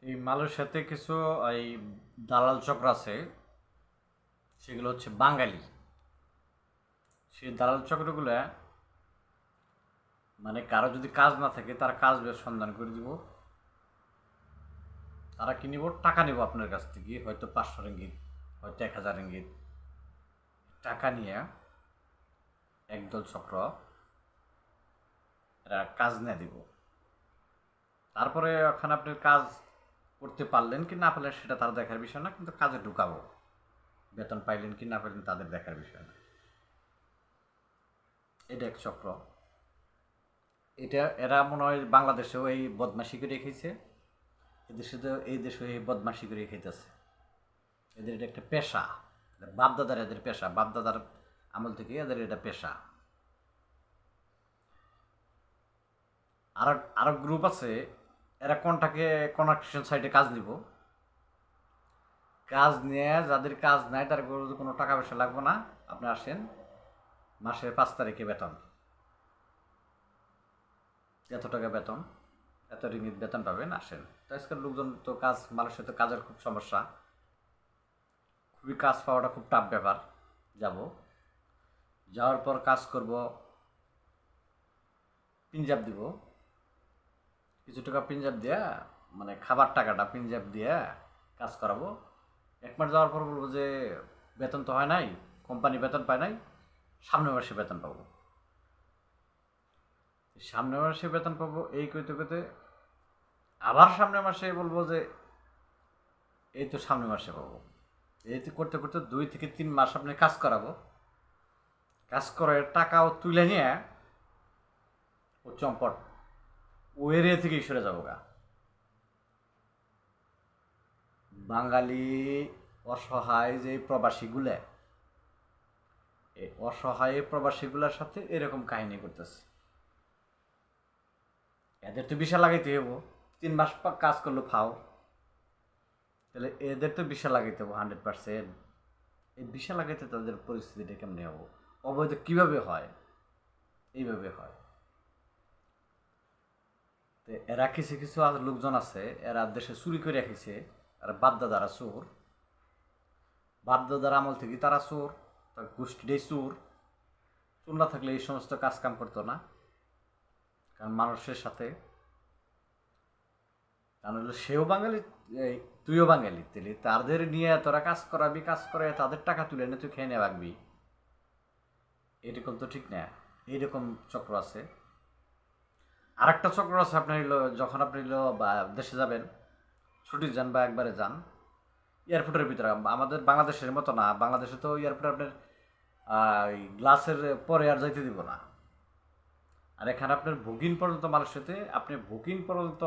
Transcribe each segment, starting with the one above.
এই মালয়েশিয়াতে কিছু এই দালাল চক্র আছে, সেগুলো হচ্ছে বাঙালি। সেই দালাল চক্রগুলো মানে কারো যদি কাজ না থাকে তারা কাজ বের সন্ধান করে দিব। তারা কি নিব? টাকা নিব আপনার কাছ থেকে, হয়তো 500 রিঙ্গিত, হয়তো 1000 রিঙ্গিত। টাকা নিয়ে একদল চক্র এরা কাজ নিয়ে দিব। তারপরে ওখানে আপনি কাজ করতে পারলেন কি না পারলেন সেটা তার দেখার বিষয় না, কিন্তু কাজে ঢুকাবো। বেতন পাইলেন কি না পাইলেন তাদের দেখার বিষয় না। এটা এক চক্র। এটা এরা মনে হয় বাংলাদেশেও এই বদমাশি করে রেখেছে, এদেশে তো এই দেশে এই বদমাশি করে খাইতেছে। এদের এটা একটা পেশা, বাপদাদার এদের পেশা, বাপদাদার আমল থেকে এদের এটা পেশা। আর আরো গ্রুপ আছে, এরা কোনটাকে কনস্ট্রাকশন সাইটে কাজ নিব। কাজ নিয়ে যাদের কাজ নাই তার কোনো টাকা পয়সা লাগবে না, আপনি আসেন, মাসের 5 তারিখে বেতন, এত টাকা বেতন, এত রিঙ্গিত বেতন পাবেন, আসেন। তো আজকাল লোকজন তো কাজ, মানুষের তো কাজের খুব সমস্যা, খুবই কাজ পাওয়াটা খুব টাফ ব্যাপার। যাব, যাওয়ার পর কাজ করব, পিঞ্জাব দিব, কিছু টাকা পিঞ্জাব দিয়া, মানে খাবার টাকাটা পিঞ্জাব দিয়ে কাজ করাবো। 1 মাস যাওয়ার পর বলবো যে বেতন তো হয় নাই, কোম্পানি বেতন পায় নাই, সামনের মাসে বেতন পাবো। সামনের মাসে বেতন পাবো এই কইতে কইতে আবার সামনের মাসে বলবো যে এই তো সামনের মাসে পাবো। এই তো করতে করতে 2 থেকে 3 মাস আপনি কাজ করাবো। কাজ করে টাকাও তুলে নিয়ে ও চম্পট ও এরিয়া থেকেই সরে যাবো গা। বাঙালি অসহায় যে প্রবাসীগুলো, এই অসহায় প্রবাসীগুলোর সাথে এরকম কাহিনী করতেছে। এদের তো বিশা লাগাইতে হবো, 3 মাস কাজ করলো ফাও, তাহলে এদের তো বিশা লাগাইতে হবো 100%। এই বিশা লাগাইতে তাদের পরিস্থিতিটা কেমনি হবো? অবৈধ কিভাবে হয়? এইভাবে হয়। তো এরা কিছু কিছু লোকজন আছে, এরা দেশে চুরি করে রেখেছে, আর বাপদাদারা চোর, বাপদাদার আমল থেকে তারা চোর, তার গোষ্ঠীটাই চোর। চোর না থাকলে এই সমস্ত কাজ কাম করতো না, কারণ মানুষের সাথে, কারণ হলো সেও বাঙালি, তুইও বাঙালি, তাহলে তাদের নিয়ে তোরা কাজ করাবি, কাজ করে তাদের টাকা তুলে এনে তুই খেয়ে নিয়ে রাখবি, এরকম তো ঠিক না। এইরকম চক্র আছে। আর একটা চক্র আছে, আপনার হলো যখন আপনি হলো বা দেশে যাবেন, ছুটি যান বা একবারে যান, এয়ারপোর্টের ভিতরে, আমাদের বাংলাদেশের মতো না, বাংলাদেশে তো এয়ারপোর্টে আপনার গ্লাসের পরে আর যাইতে দিব না। আর এখানে আপনার বুকিং পর্যন্ত, মালয়েশিয়াতে আপনি বুকিং পর্যন্ত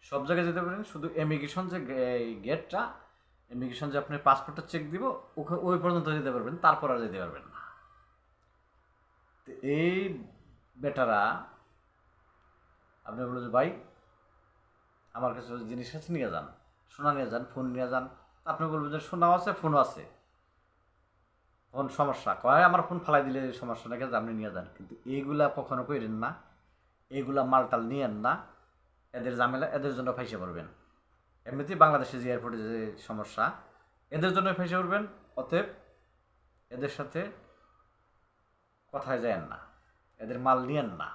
সব জায়গায় যেতে পারেন, শুধু ইমিগ্রেশন যে গেটটা, ইমিগ্রেশন যে আপনি পাসপোর্টটা চেক দিব ওই পর্যন্ত যেতে পারবেন, তারপর আর যেতে পারবেন না। তো এই বেটারা আপনি বললো যে ভাই আমার কাছে জিনিস আছে, নিয়ে যান, সোনা নিয়ে যান, ফোন নিয়ে যান। আপনি বলবেন যে সোনাও আছে, ফোনও আছে, ফোন সমস্যা কয়, আমার ফোন ফালাই দিলে সমস্যা নাকি, আপনি নিয়ে যান। কিন্তু এইগুলা কখনো কইরেন না, এইগুলা মালটাল নিয়েন না, এদের ঝামেলা এদের জন্য ফাইসে পড়বেন। এমনিতেই বাংলাদেশে যে এয়ারপোর্টে যে সমস্যা, এদের জন্য ফাইসে পড়বেন। অতএব এদের সাথে কথায় যায়েন না, এদের মাল নিয়েন না।